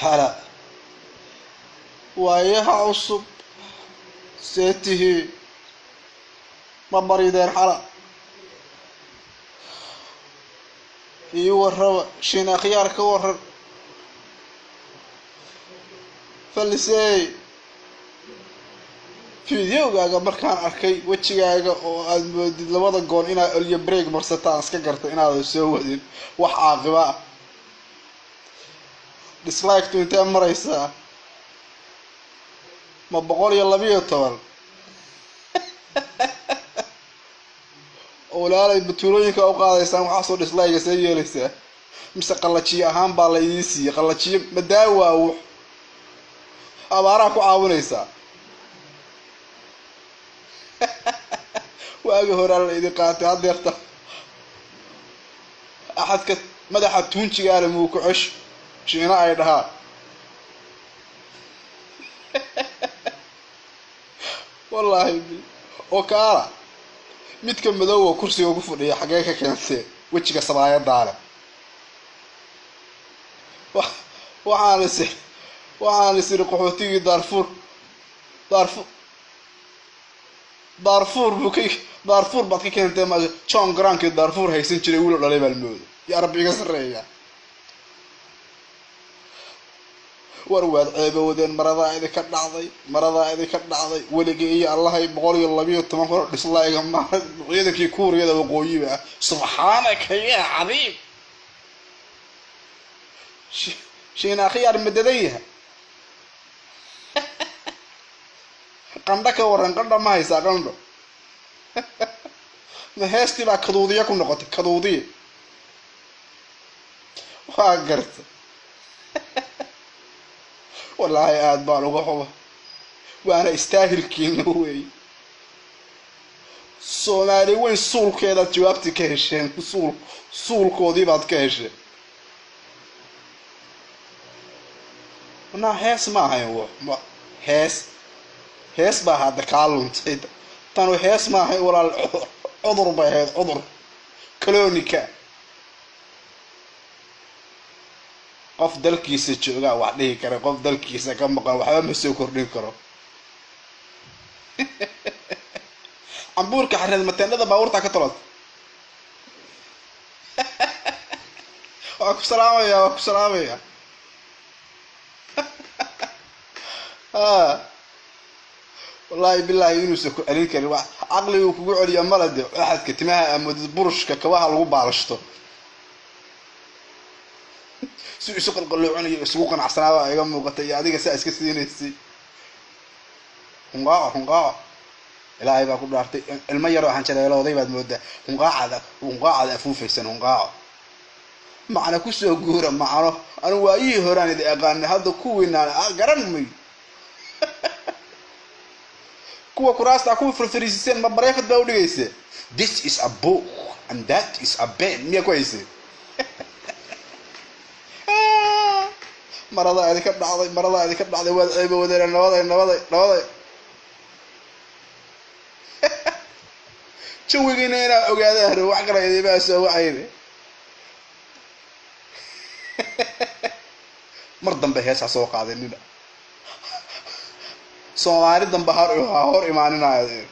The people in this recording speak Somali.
هلا وايها عصب سيته ما مريدين حلا يورر شينا خيار كورر فلسي فيديوغaaga markaan arkay wajigaaga oo aad moodid labada goon ina iyo break marsataan iska gartay inaad soo wadin wax aaqiba dislike to inta maraysa ma 112 walaalay batuulooyinka u qaadaysaan waxa soo dislike say yeelaysaa mise qallajiye ahaan baa la idin siiyay qallajiye madaawa wax abaara ku caawinaysa واجي هورال إذا قاتل هذا يختار أحد مدح تونشي قال موك عش شينا عيدها والله وكارا متكم مدوه كرسي وقفوا لي حقيقة كانت وجهك صبايا دارة وعانسي رقحوتي دارفور بوكي دارفور بعد كي انت ما جون جرانك دارفور هيسن جري ويل دلي بالمود يا ربي يسريا ورواد عيبه ودين مرضا اذا كدعday ولغي الله 112 hor dhislaaga ma ciidankii kuuriyada waqooyiga subhanaka ya xabiib sheena khiyar madadayha qandaka waran qanda ma haysa qando ma heesti ba kaduudiya ku noqotay kaduudiya waa garta wallahi aad baan uga xuba waana istaahilkiina weey Soomaali weyn suulkeeda jawaabti ka hesheen suulkoodii baad ka hesheen wana hees ma hayo hees baa hadda kaaluntay tan hees ma ahay walaal cudur baa ahayd cudur kalonika qof dalkiisa jooga wax dhihi kara qof dalkiisa ka maqan waxba ma soo kordhin karo ambuurka xareed mateendada baawarta ka tolad waa ku salaamaya والله بالله يونس ku celin kari wax aqligu kugu celiya malade waxaad ka timaha amad burushka kabaha lagu baalashto si isu qalqaloonayo isugu qanacsanaada iga muuqatay adiga saa iska siinaysi hunqaa ilaahay baa ku dhaartay ilma yar waxaan jaleelooday baad moodaa hunqaacada afuufaysan hunqaa macna ku soo guura macno anu waayii horaan idin aqaan hadda ku weynaa garan may kuwa kuraasta ku furfuriiseen ma bareekad baa u dhigaysa this is a book and that is a pen miya ku hayse marada ay ka dhacday waad ceebo wadeen nabaday jawigiina ina ogaadaan wax kale ay baa soo wacayde mar dambe heesa soo qaadeen Soomaali dambe hor imaaninayo